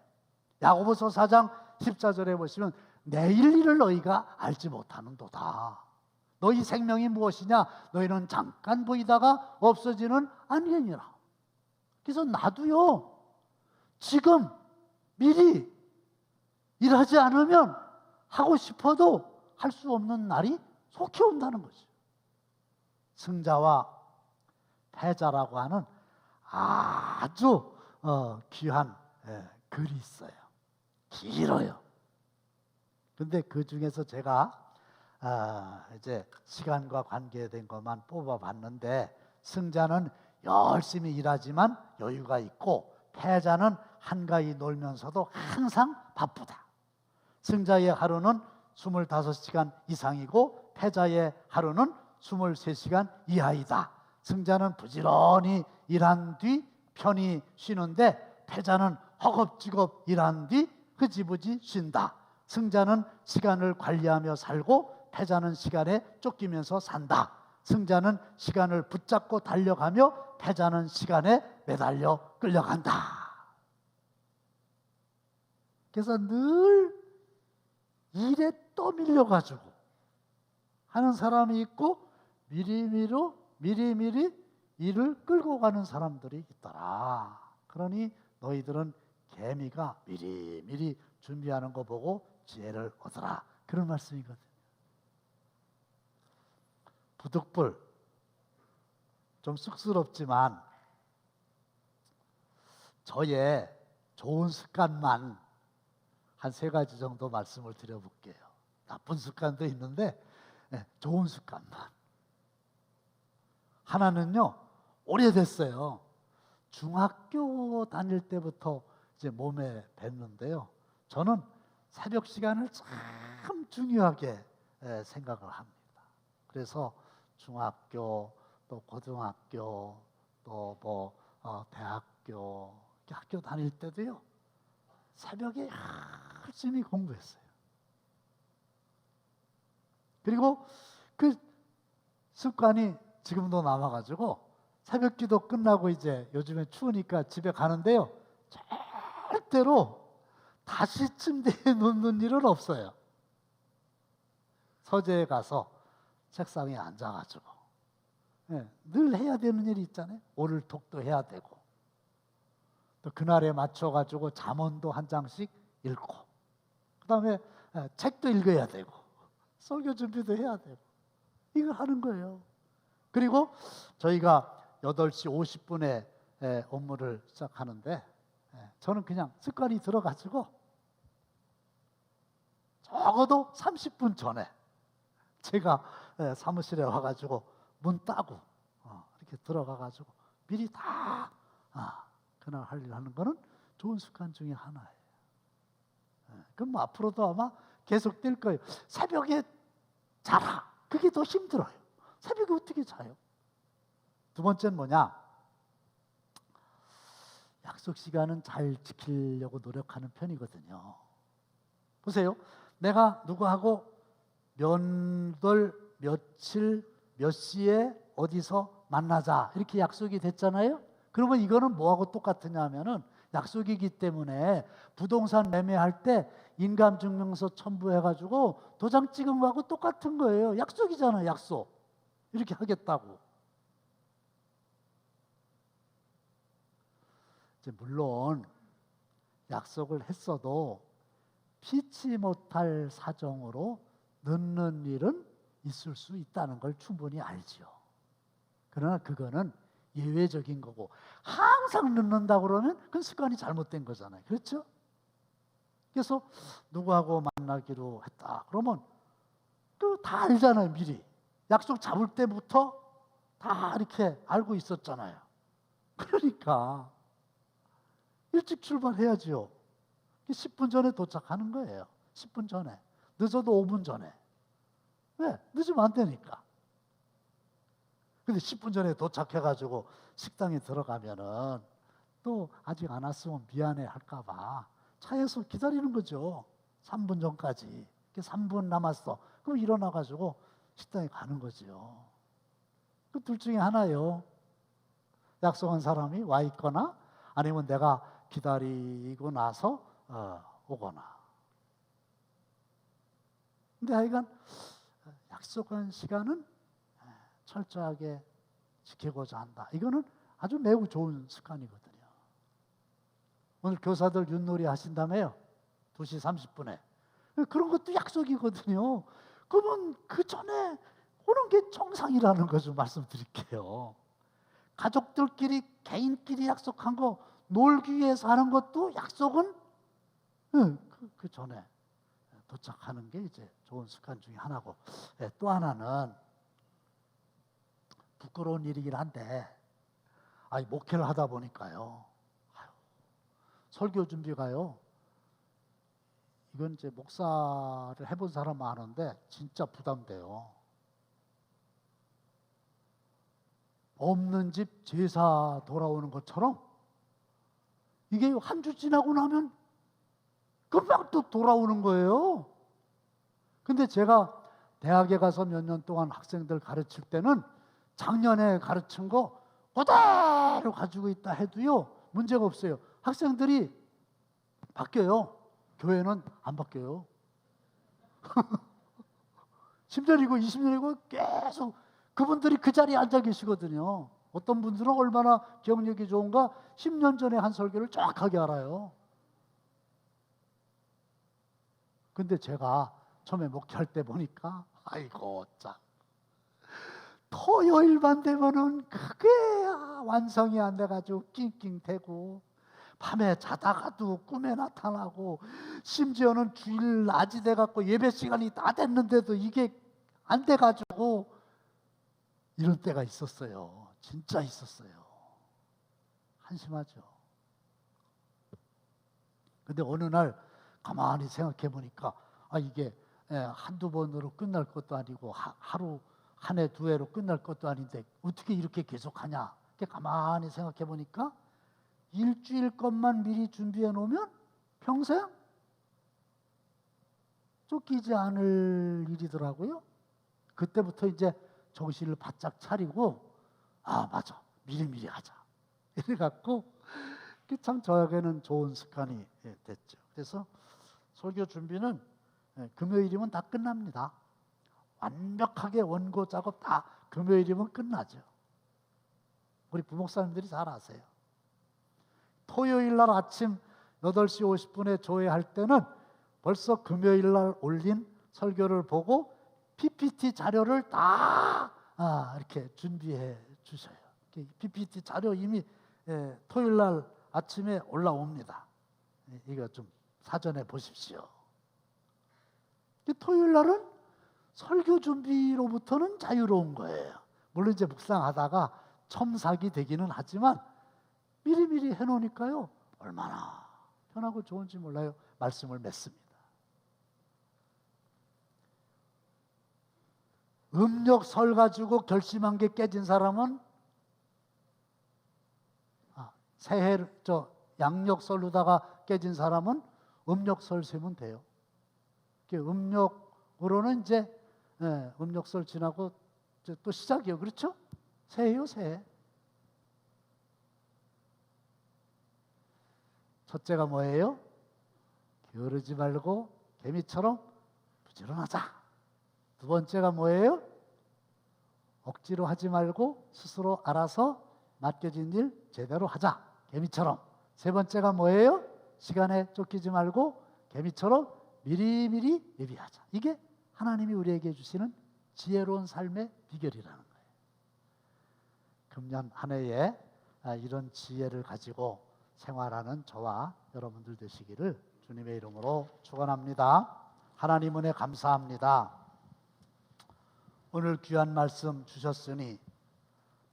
야고보서 4장 14절에 보시면 내일 일을 너희가 알지 못하는도다. 너희 생명이 무엇이냐? 너희는 잠깐 보이다가 없어지는 안개니라. 그래서 나도요, 지금 미리 일하지 않으면 하고 싶어도 할 수 없는 날이 속히 온다는 거죠. 승자와 패자라고 하는 아주 귀한 글이 있어요. 길어요. 근데 그 중에서 제가 이제 시간과 관계된 것만 뽑아봤는데, 승자는 열심히 일하지만 여유가 있고 패자는 한가히 놀면서도 항상 바쁘다. 승자의 하루는 25시간 이상이고 패자의 하루는 23시간 이하이다. 승자는 부지런히 일한 뒤 편히 쉬는데 패자는 허겁지겁 일한 뒤 흐지부지 쉰다. 승자는 시간을 관리하며 살고 패자는 시간에 쫓기면서 산다. 승자는 시간을 붙잡고 달려가며 패자는 시간에 매달려 끌려간다. 그래서 늘 일에 떠밀려가지고 하는 사람이 있고 미리미리 일을 끌고 가는 사람들이 있더라. 그러니 너희들은 개미가 미리미리 준비하는 거 보고 지혜를 얻어라, 그런 말씀이거든요. 부득불 좀 쑥스럽지만 저의 좋은 습관만 한 3가지 정도 말씀을 드려볼게요. 나쁜 습관도 있는데 좋은 습관만. 하나는요, 오래됐어요. 중학교 다닐 때부터 이제 몸에 뱄는데요. 저는 새벽 시간을 참 중요하게 생각을 합니다. 그래서 중학교, 또 고등학교, 또 대학교, 학교 다닐 때도요, 새벽에 열심히 공부했어요. 그리고 그 습관이 지금도 남아가지고 새벽 기도 끝나고 이제 요즘에 추우니까 집에 가는데요, 절대로 다시 침대에 눕는 일은 없어요. 서재에 가서 책상에 앉아가지고 늘 해야 되는 일이 있잖아요. 오를 독도 해야 되고, 또 그날에 맞춰가지고 잠언도 한 장씩 읽고, 그 다음에 책도 읽어야 되고, 설교 준비도 해야 되고, 이걸 하는 거예요. 그리고 저희가 8시 50분에 업무를 시작하는데 저는 그냥 습관이 들어가지고 적어도 30분 전에 제가 사무실에 와가지고 문 따고 이렇게 들어가가지고 미리 다 그날 할 일 하는 거는 좋은 습관 중에 하나예요. 그럼 앞으로도 아마 계속 될 거예요. 새벽에 자라. 그게 더 힘들어요. 새벽에 어떻게 자요? 두 번째는 뭐냐? 약속 시간은 잘 지키려고 노력하는 편이거든요. 보세요. 내가 누구하고 몇 월, 며칠, 몇 시에 어디서 만나자 이렇게 약속이 됐잖아요. 그러면 이거는 뭐하고 똑같으냐 하면은 약속이기 때문에 부동산 매매할 때 인감증명서 첨부해가지고 도장 찍은 거하고 똑같은 거예요. 약속이잖아요. 약속. 이렇게 하겠다고. 이제 물론 약속을 했어도 피치 못할 사정으로 늦는 일은 있을 수 있다는 걸 충분히 알죠. 그러나 그거는 예외적인 거고 항상 늦는다 그러면 그건 습관이 잘못된 거잖아요. 그렇죠? 그래서 누구하고 만나기로 했다 그러면 그 다 알잖아요. 미리 약속 잡을 때부터 다 이렇게 알고 있었잖아요. 그러니까 일찍 출발해야죠. 10분 전에 도착하는 거예요. 10분 전에. 늦어도 5분 전에. 왜? 늦으면 안 되니까. 근데 10분 전에 도착해가지고 식당에 들어가면은 또 아직 안 왔으면 미안해 할까봐 차에서 기다리는 거죠. 3분 전까지. 3분 남았어. 그럼 일어나가지고 식당에 가는 거죠. 그 둘 중에 하나요. 약속한 사람이 와 있거나 아니면 내가 기다리고 나서 오거나. 근데 하여간 약속한 시간은 철저하게 지키고자 한다. 이거는 아주 매우 좋은 습관이거든요. 오늘 교사들 윷놀이 하신다며요. 2시 30분에. 그런 것도 약속이거든요. 그러면 그 전에 오는 게 정상이라는 것을 말씀드릴게요. 가족들끼리 개인끼리 약속한 거 놀기 위해서 하는 것도 약속은 그 전에 도착하는 게 이제 좋은 습관 중에 하나고, 또 하나는 부끄러운 일이긴 한데 목회를 하다 보니까요. 설교 준비가요. 이건 이제 목사를 해본 사람은 아는데 진짜 부담돼요. 없는 집 제사 돌아오는 것처럼 이게 한 주 지나고 나면 금방 또 돌아오는 거예요. 근데 제가 대학에 가서 몇 년 동안 학생들 가르칠 때는 작년에 가르친 거 그대로 가지고 있다 해도요 문제가 없어요. 학생들이 바뀌어요. 교회는 안 바뀌어요. 10년이고 20년이고 계속 그분들이 그 자리에 앉아 계시거든요. 어떤 분들은 얼마나 기억력이 좋은가 10년 전에 한 설교를 정확하게 알아요. 근데 제가 처음에 목회할 때 보니까 아이고 참 토요일만 되면은 그게 완성이 안 돼가지고 낑낑대고 밤에 자다가도 꿈에 나타나고 심지어는 주일 낮이 돼갖고 예배 시간이 다 됐는데도 이게 안 돼가지고 이런 때가 있었어요. 진짜 있었어요. 한심하죠. 근데 어느 날 가만히 생각해 보니까 이게 한두 번으로 끝날 것도 아니고 하루 한 해 두 해로 끝날 것도 아닌데 어떻게 이렇게 계속하냐. 이렇게 가만히 생각해 보니까 일주일 것만 미리 준비해 놓으면 평생 쫓기지 않을 일이더라고요. 그때부터 이제 정신을 바짝 차리고 맞아 미리미리 하자 이래갖고 참 저에게는 좋은 습관이 됐죠. 그래서 설교 준비는 금요일이면 다 끝납니다. 완벽하게 원고 작업 다 금요일이면 끝나죠. 우리 부목사님들이 잘 아세요. 토요일 날 아침 8시 50분에 조회할 때는 벌써 금요일 날 올린 설교를 보고 PPT 자료를 다 이렇게 준비해 주셔요. PPT 자료 이미 토요일 날 아침에 올라옵니다. 이거 좀 사전에 보십시오. 토요일 날은 설교 준비로부터는 자유로운 거예요. 물론 이제 묵상하다가 첨삭이 되기는 하지만 미리미리 해놓으니까요 얼마나 편하고 좋은지 몰라요. 말씀을 맺습니다. 음력설 가지고 결심한 게 깨진 사람은 양력설로다가 깨진 사람은 음력설 세면 돼요. 음력으로는 이제 음력설 지나고 이제 또 시작이에요. 그렇죠? 새해요, 새해. 첫째가 뭐예요? 게으르지 말고 개미처럼 부지런하자. 두 번째가 뭐예요? 억지로 하지 말고 스스로 알아서 맡겨진 일 제대로 하자. 개미처럼. 세 번째가 뭐예요? 시간에 쫓기지 말고 개미처럼 미리미리 예비하자. 이게 하나님이 우리에게 주시는 지혜로운 삶의 비결이라는 거예요. 금년 한 해에 이런 지혜를 가지고 생활하는 저와 여러분들 되시기를 주님의 이름으로 축원합니다. 하나님 은혜 감사합니다. 오늘 귀한 말씀 주셨으니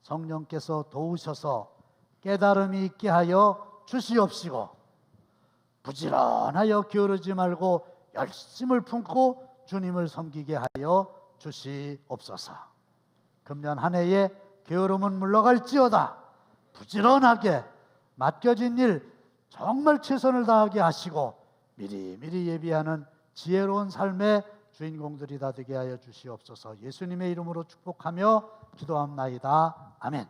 성령께서 도우셔서 깨달음이 있게 하여 주시옵시고 부지런하여 게으르지 말고 열심을 품고 주님을 섬기게 하여 주시옵소서. 금년 한 해에 게으름은 물러갈지어다 부지런하게 맡겨진 일 정말 최선을 다하게 하시고 미리미리 예비하는 지혜로운 삶의 주인공들이 다 되게 하여 주시옵소서. 예수님의 이름으로 축복하며 기도합나이다. 아멘.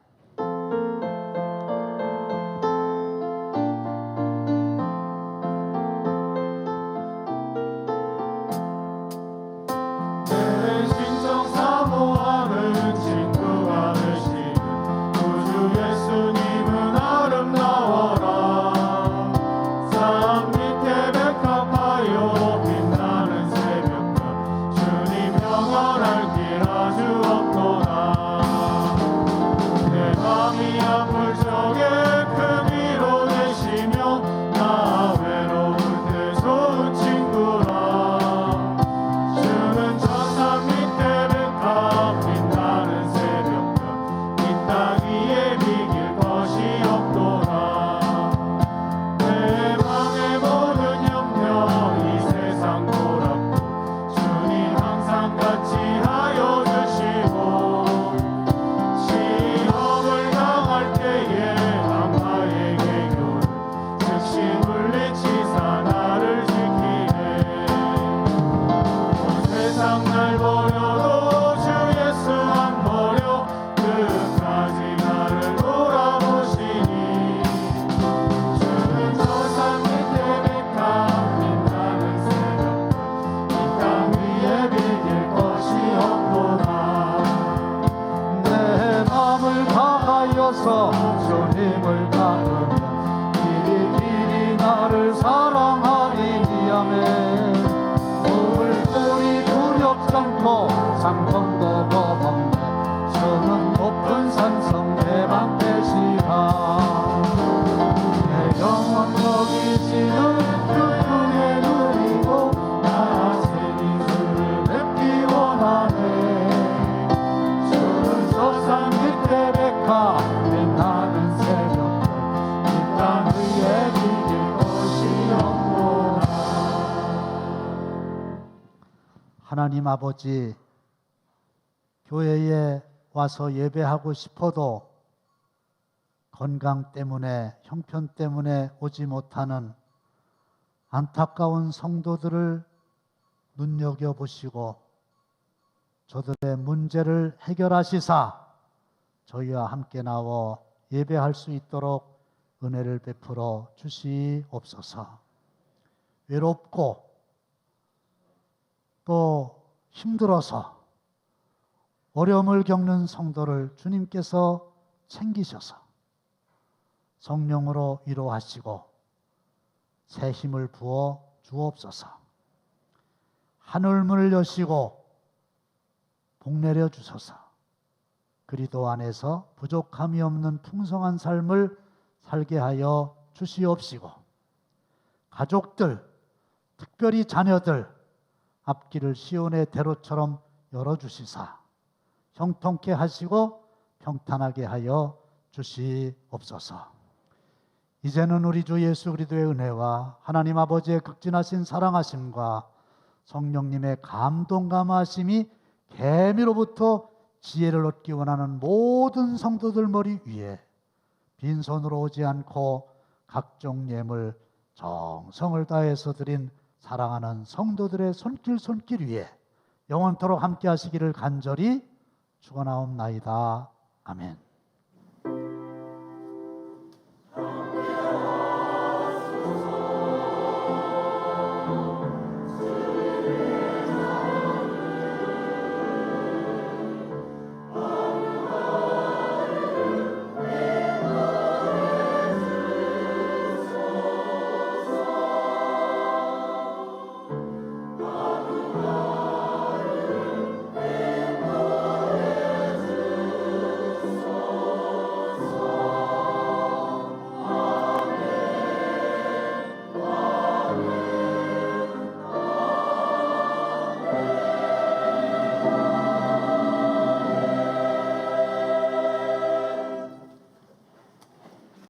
주님을 따르며 길이 나를 사랑하리니 아멘. 물꼬리 두렵지 않고 상봉도 거먹네 저는 높은 산성 대방 대시하 내 영혼 먹이시는 그 은혜 누리고 나 세리 주를 뵙기 원하네. 주는 서산 밑에 백화 빛나는 새벽별 이 땅 위에 비길 곳이 없구나. 하나님 아버지, 교회에 와서 예배하고 싶어도 건강 때문에 형편 때문에 오지 못하는 안타까운 성도들을 눈여겨보시고 저들의 문제를 해결하시사 저희와 함께 나와 예배할 수 있도록 은혜를 베풀어 주시옵소서. 외롭고 또 힘들어서 어려움을 겪는 성도를 주님께서 챙기셔서 성령으로 위로하시고 새 힘을 부어 주옵소서. 하늘문을 여시고 복 내려 주소서. 그리스도 안에서 부족함이 없는 풍성한 삶을 살게 하여 주시옵시고 가족들, 특별히 자녀들 앞길을 시온의 대로처럼 열어주시사 형통케 하시고 평탄하게 하여 주시옵소서. 이제는 우리 주 예수 그리스도의 은혜와 하나님 아버지의 극진하신 사랑하심과 성령님의 감동감하심이 계미로부터 지혜를 얻기 원하는 모든 성도들 머리 위에 빈손으로 오지 않고 각종 예물 정성을 다해서 드린 사랑하는 성도들의 손길 위에 영원토록 함께 하시기를 간절히 축원하옵나이다. 아멘.